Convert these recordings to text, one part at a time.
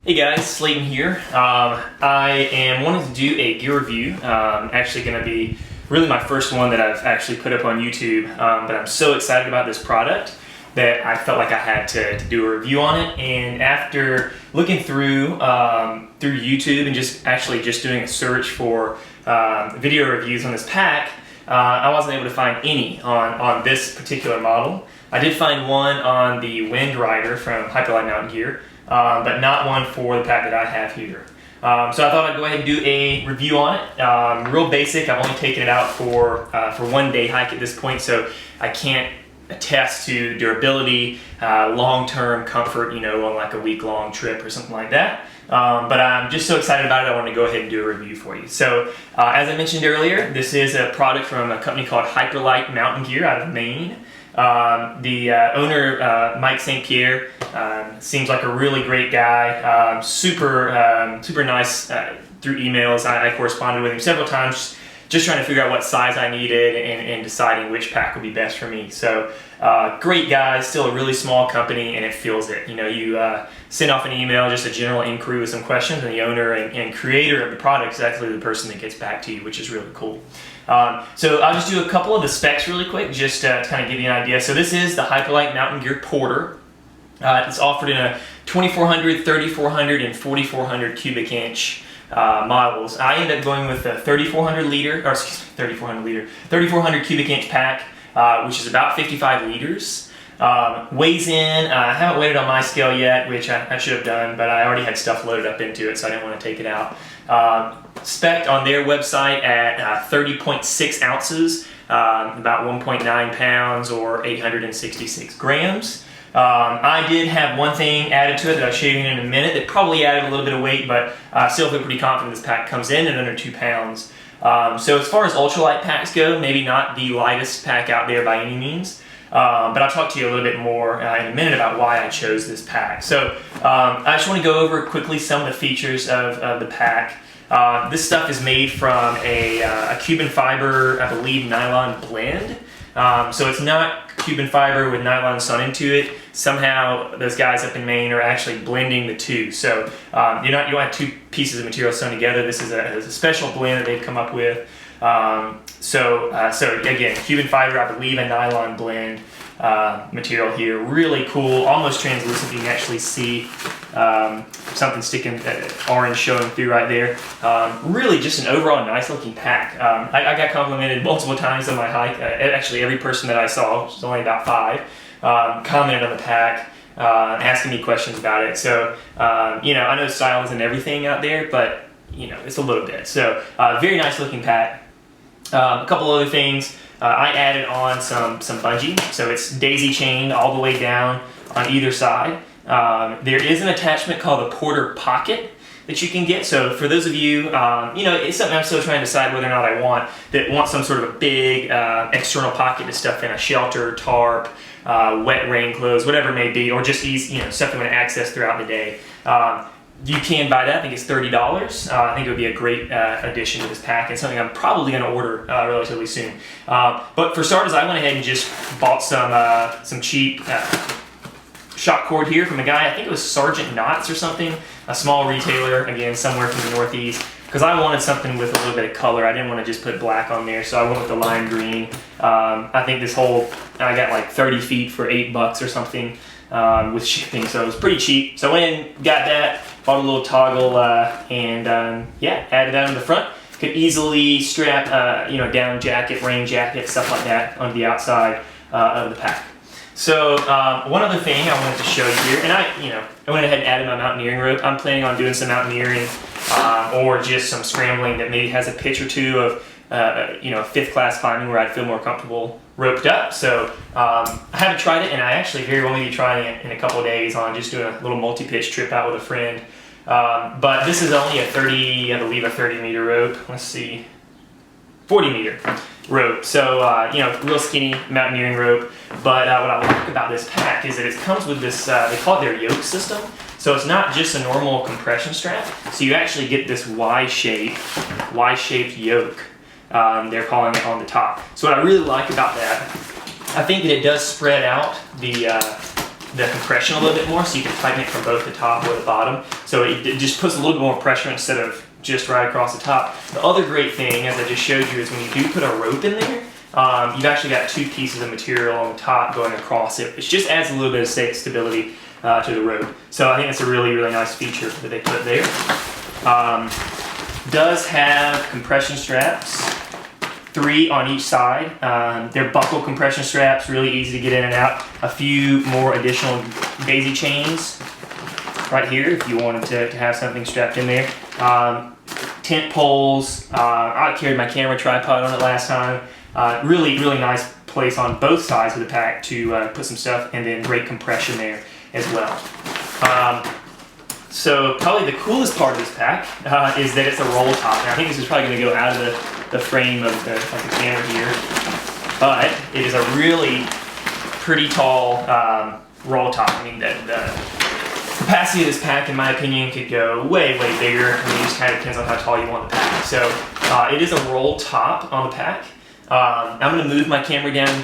Hey guys, Slayton here. I am wanting to do a gear review. Actually going to be really my first one that I've actually put up on YouTube, but I'm so excited about this product that I felt like I had to do a review on it. And after looking through YouTube and just doing a search for video reviews on this pack, I wasn't able to find any on this particular model. I did find one on the Wind Rider from Hyperlite Mountain Gear, but not one for the pack that I have here. So I thought I'd go ahead and do a review on it. Real basic. I've only taken it out for one day hike at this point, so I can't attest to durability, long-term comfort, you know, on like a week-long trip or something like that. But I'm just so excited about it, I want to go ahead and do a review for you. So, as I mentioned earlier, this is a product from a company called Hyperlite Mountain Gear out of Maine. The owner, Mike St. Pierre, seems like a really great guy, super nice through emails. I corresponded with him several times, just trying to figure out what size I needed and deciding which pack would be best for me. So great guy, still a really small company, and it feels it. You know, you send off an email, just a general inquiry with some questions, and the owner and creator of the product is actually the person that gets back to you, which is really cool. So I'll just do a couple of the specs really quick, just to kind of give you an idea. So this is the Hyperlite Mountain Gear Porter. It's offered in a 2400, 3400, and 4400 cubic inch models. I ended up going with a 3400 cubic inch pack, which is about 55 liters. Weighs in, I haven't weighed it on my scale yet, which I should have done, but I already had stuff loaded up into it, so I didn't want to take it out. Spec'd on their website at 30.6 ounces, about 1.9 pounds or 866 grams. I did have one thing added to it that I'll show you in a minute that probably added a little bit of weight, but I still feel pretty confident this pack comes in at under 2 pounds. So as far as ultralight packs go, maybe not the lightest pack out there by any means, but I'll talk to you a little bit more in a minute about why I chose this pack. So I just want to go over quickly some of the features of the pack. This stuff is made from a Cuban fiber, I believe, nylon blend. So it's not Cuban fiber with nylon sewn into it. Somehow those guys up in Maine are actually blending the two. So you don't have two pieces of material sewn together. This is a special blend that they've come up with. So again, Cuban fiber, I believe, a nylon blend material here. Really cool, almost translucent. You can actually see something sticking, orange showing through right there. Really just an overall nice looking pack. I got complimented multiple times on my hike. Actually every person that I saw, which was only about 5, commented on the pack, asking me questions about it. So, you know, I know style isn't everything out there, but you know, it's a little bit. So, very nice looking pack. A couple other things. I added on some bungee, so it's daisy chained all the way down on either side. There is an attachment called the Porter Pocket that you can get. So for those of you, you know, it's something I'm still trying to decide whether or not I want some sort of a big external pocket to stuff in a shelter, tarp, wet rain clothes, whatever it may be, or just easy, you know, stuff you want to access throughout the day. You can buy that. I think it's $30. I think it would be a great addition to this pack, and something I'm probably going to order relatively soon. But for starters, I went ahead and just bought some cheap shock cord here from a guy, I think it was Sergeant Knott's or something, a small retailer, again, somewhere from the Northeast, because I wanted something with a little bit of color. I didn't want to just put black on there, so I went with the lime green. I think this whole, I got like 30 feet for $8 or something with shipping, so it was pretty cheap. So I went and got that, bought a little toggle, and yeah, added that on the front. Could easily strap, you know, down jacket, rain jacket, stuff like that on the outside of the pack. So one other thing I wanted to show you here, and I went ahead and added my mountaineering rope. I'm planning on doing some mountaineering or just some scrambling that maybe has a pitch or two of you know, 5th class climbing where I'd feel more comfortable roped up. So I haven't tried it, and I actually very well may be trying it in a couple of days on just doing a little multi-pitch trip out with a friend. But this is only a 30, I believe, a 30 meter rope. Let's see, 40 meter rope. So, you know, real skinny mountaineering rope. But what I like about this pack is that it comes with this, they call it their yoke system. So it's not just a normal compression strap. So you actually get this Y-shaped yoke, they're calling it, on the top. So what I really like about that, I think that it does spread out the the compression a little bit more, so you can tighten it from both the top or the bottom. So it just puts a little bit more pressure instead of just right across the top. The other great thing, as I just showed you, is when you do put a rope in there, you've actually got two pieces of material on the top going across it, which just adds a little bit of stability to the rope. So I think that's a really, really nice feature that they put there. Does have compression straps, 3 on each side. They're buckle compression straps, really easy to get in and out. A few more additional daisy chains right here if you wanted to have something strapped in there. Tent poles. I carried my camera tripod on it last time. Really, really nice place on both sides of the pack to put some stuff, and then great compression there as well. So probably the coolest part of this pack is that it's a roll top. And I think this is probably going to go out of the frame of the camera here, but it is a really pretty tall roll top. I mean, the capacity of this pack, in my opinion, could go way, way bigger. I mean, it just kind of depends on how tall you want the pack. So it is a roll top on the pack. I'm going to move my camera down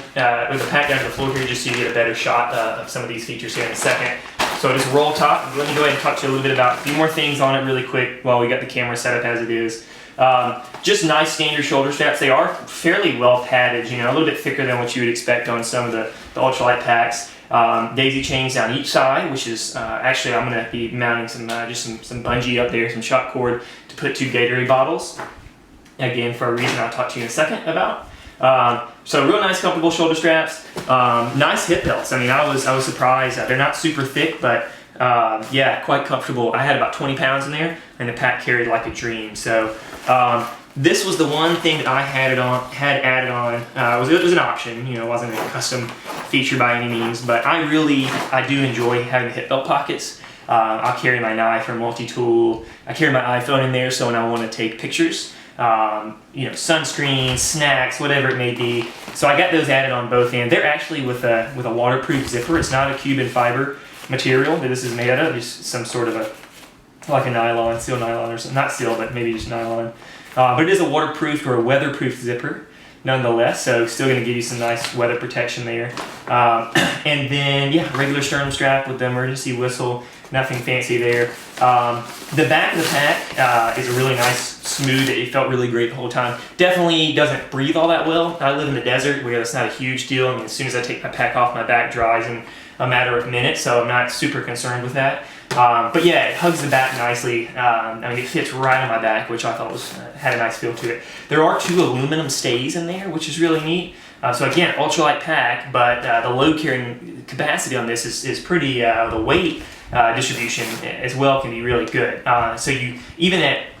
with the pack down to the floor here just so you get a better shot of some of these features here in a second. So it is roll top. Let me go ahead and talk to you a little bit about a few more things on it really quick while we got the camera set up as it is. Just nice standard shoulder straps. They are fairly well padded, you know, a little bit thicker than what you would expect on some of the ultralight packs. Daisy chains down each side, which is actually I'm going to be mounting some bungee up there, some shot cord to put 2 Gatorade bottles. Again, for a reason I'll talk to you in a second about. So real nice, comfortable shoulder straps. Nice hip belts. I mean, I was surprised. They're not super thick, but yeah, quite comfortable. I had about 20 pounds in there, and the pack carried like a dream. So this was the one thing that I had added on. It was an option, you know, it wasn't a custom feature by any means, but I do enjoy having the hip belt pockets. I'll carry my knife or multi-tool. I carry my iPhone in there, so when I want to take pictures, you know, sunscreen, snacks, whatever it may be. So I got those added on both ends. They're actually with a waterproof zipper. It's not a Cuban fiber material that this is made out of. Just some sort of like a nylon, steel nylon or something. Not steel, but maybe just nylon. But it is a waterproof or a weatherproof zipper nonetheless, so still going to give you some nice weather protection there. And then, yeah, regular sternum strap with the emergency whistle. Nothing fancy there. The back of the pack is a really nice, smooth. It felt really great the whole time. Definitely doesn't breathe all that well. I live in the desert where that's not a huge deal. I mean, as soon as I take my pack off, my back dries in a matter of minutes, so I'm not super concerned with that. But yeah, it hugs the back nicely. I mean, it fits right on my back, which I thought had a nice feel to it. There are 2 aluminum stays in there, which is really neat. So again, ultralight pack, but the load carrying capacity on this is pretty, the weight distribution as well can be really good. So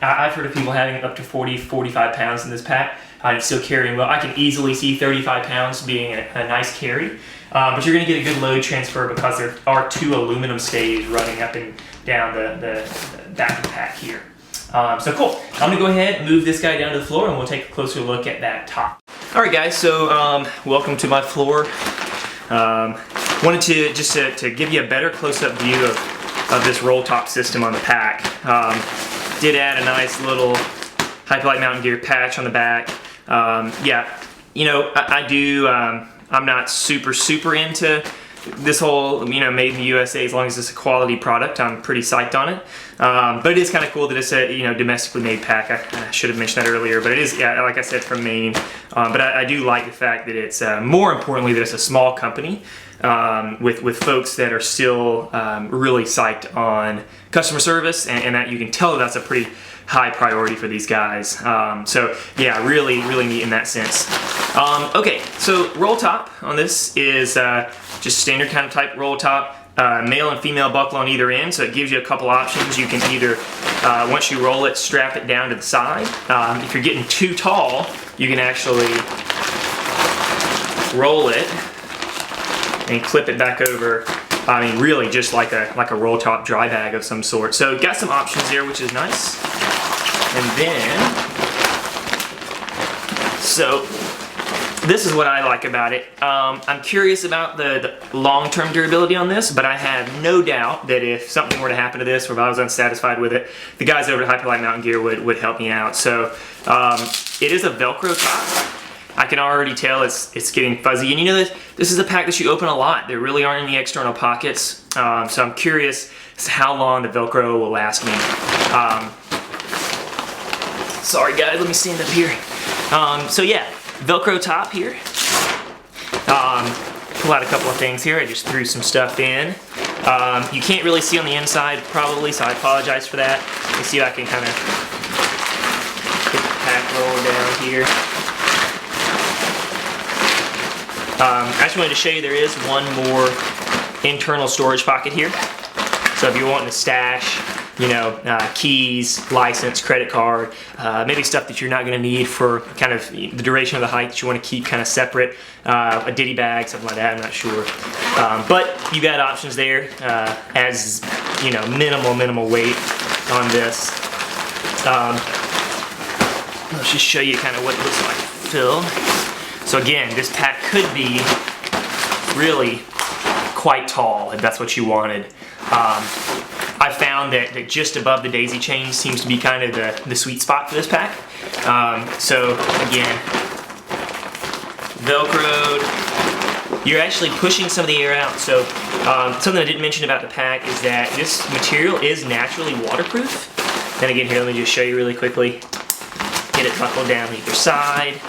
I've heard of people having up to 40, 45 pounds in this pack. It's still carrying well. I can easily see 35 pounds being a nice carry. But you're going to get a good load transfer because there are 2 aluminum stays running up and down the back of the pack here. So cool. I'm going to go ahead and move this guy down to the floor and we'll take a closer look at that top. Alright guys, so welcome to my floor. Wanted to just to give you a better close-up view of this roll top system on the pack. Did add a nice little Hyperlite Mountain Gear patch on the back. Yeah, you know, I'm not super into this whole, you know, made in the USA. As long as it's a quality product, I'm pretty psyched on it. But it is kind of cool that it's a, you know, domestically made pack. I should have mentioned that earlier, but it is, yeah, like I said, from Maine. But I do like the fact that it's, more importantly, that it's a small company with folks that are still really psyched on customer service, and that you can tell that's a pretty high priority for these guys. So yeah, really neat in that sense. Okay, so roll top on this is just standard kind of type roll top. Male and female buckle on either end, so it gives you a couple options. You can either, once you roll it, strap it down to the side. If you're getting too tall, you can actually roll it and clip it back over. I mean, really just like a roll top dry bag of some sort. So got some options there, which is nice. And then, so this is what I like about it. I'm curious about the long-term durability on this, but I have no doubt that if something were to happen to this, or if I was unsatisfied with it, the guys over at Hyperlite Mountain Gear would help me out. So it is a Velcro top, I can already tell it's getting fuzzy. And you know, this is a pack that you open a lot. There really aren't any external pockets. So I'm curious as to how long the Velcro will last me. Sorry guys, let me stand up here. So yeah, Velcro top here. Pull out a couple of things here. I just threw some stuff in. You can't really see on the inside probably, so I apologize for that. Let me see if I can kind of get the pack roller down here. I just wanted to show you there is one more internal storage pocket here. So if you're wanting to stash, you know, keys, license, credit card, maybe stuff that you're not going to need for kind of the duration of the hike that you want to keep kind of separate, a ditty bag, something like that, I'm not sure. But you got options there as, you know, minimal weight on this. Let's just show you kind of what it looks like filled. So again, this pack could be really quite tall if that's what you wanted. I found that just above the daisy chain seems to be kind of the sweet spot for this pack. So again, Velcroed, you're actually pushing some of the air out. So something I didn't mention about the pack is that this material is naturally waterproof. And again, here, let me just show you really quickly. Get it buckled down either side.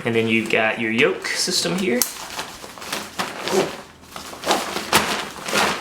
And then you've got your yoke system here.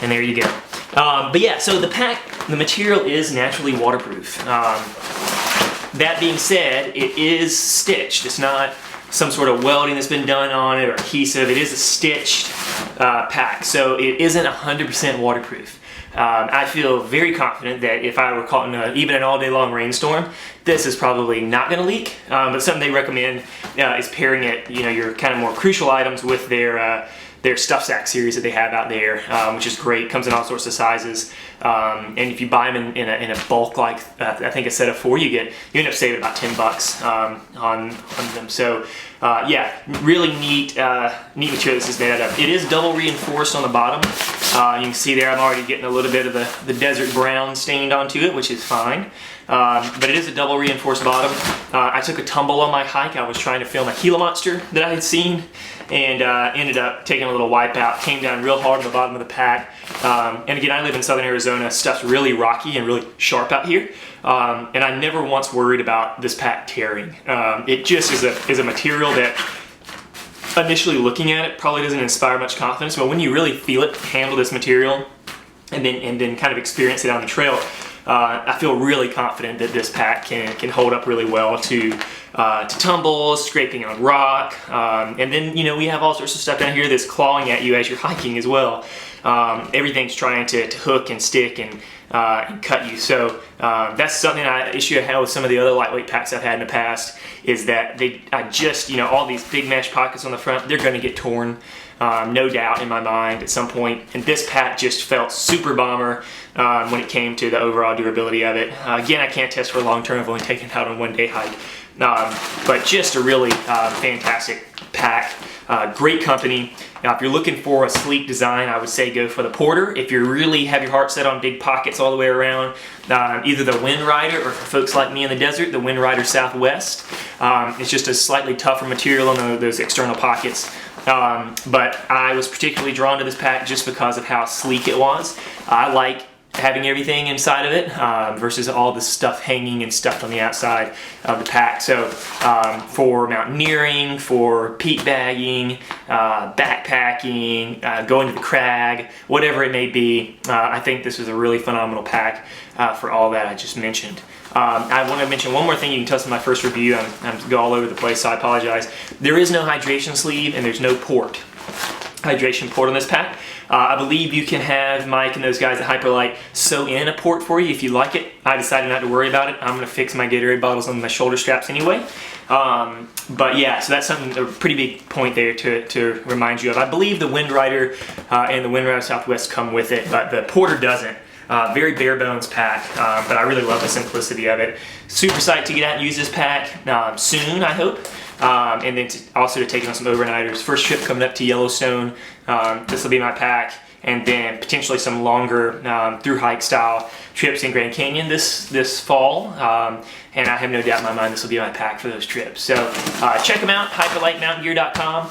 And there you go. But yeah, so the pack, the material is naturally waterproof. That being said, it is stitched. It's not some sort of welding that's been done on it or adhesive. It is a stitched pack, so it isn't 100% waterproof. I feel very confident that if I were caught in even an all-day long rainstorm, this is probably not going to leak. But something they recommend is pairing it, you know, your kind of more crucial items with their stuff sack series that they have out there, which is great. Comes in all sorts of sizes, and if you buy them in a bulk, like I think a set of 4, you end up saving about $10 on them. So yeah, really neat material this is made out of. It is double reinforced on the bottom. You can see there I'm already getting a little bit of the desert brown stained onto it, which is fine. But it is a double reinforced bottom. I took a tumble on my hike. I was trying to film a Gila monster that I had seen, and ended up taking a little wipe out. Came down real hard on the bottom of the pack. And again, I live in southern Arizona. Stuff's really rocky and really sharp out here. And I never once worried about this pack tearing. It just is a material that, initially looking at it, probably doesn't inspire much confidence, but when you really feel it, handle this material, and then kind of experience it on the trail, I feel really confident that this pack can hold up really well to tumbles, scraping on rock, and then, you know, we have all sorts of stuff down here that's clawing at you as you're hiking as well. Everything's trying to hook and stick and cut you. So that's something issue I had with some of the other lightweight packs I've had in the past, is that you know, all these big mesh pockets on the front, they're going to get torn. No doubt in my mind at some point. And this pack just felt super bomber when it came to the overall durability of it. Again, I can't test for long term. I've only taken it out on 1 day hike. But just a really fantastic pack. Great company. Now, if you're looking for a sleek design, I would say go for the Porter. If you really have your heart set on big pockets all the way around, either the Wind Rider, or for folks like me in the desert, the Wind Rider Southwest. It's just a slightly tougher material on those external pockets. But I was particularly drawn to this pack just because of how sleek it was. I like having everything inside of it versus all the stuff hanging and stuffed on the outside of the pack. So for mountaineering, for peat bagging, backpacking, going to the crag, whatever it may be, I think this is a really phenomenal pack for all that I just mentioned. I want to mention one more thing. You can tell this in my first review. I'm go all over the place, so I apologize. There is no hydration sleeve and there's no hydration port on this pack. I believe you can have Mike and those guys at Hyperlite sew in a port for you if you like it. I decided not to worry about it. I'm going to fix my Gatorade bottles on my shoulder straps anyway. But yeah, so that's a pretty big point there to remind you of. I believe the Wind Rider and the Wind Rider Southwest come with it, but the Porter doesn't. Very bare bones pack, but I really love the simplicity of it. Super psyched to get out and use this pack soon, I hope. And then also to take on some overnighters. First trip coming up to Yellowstone. This will be my pack. and then potentially some longer through hike style trips in Grand Canyon this fall. And I have no doubt in my mind this will be my pack for those trips. So check them out, hyperlitemountaingear.com.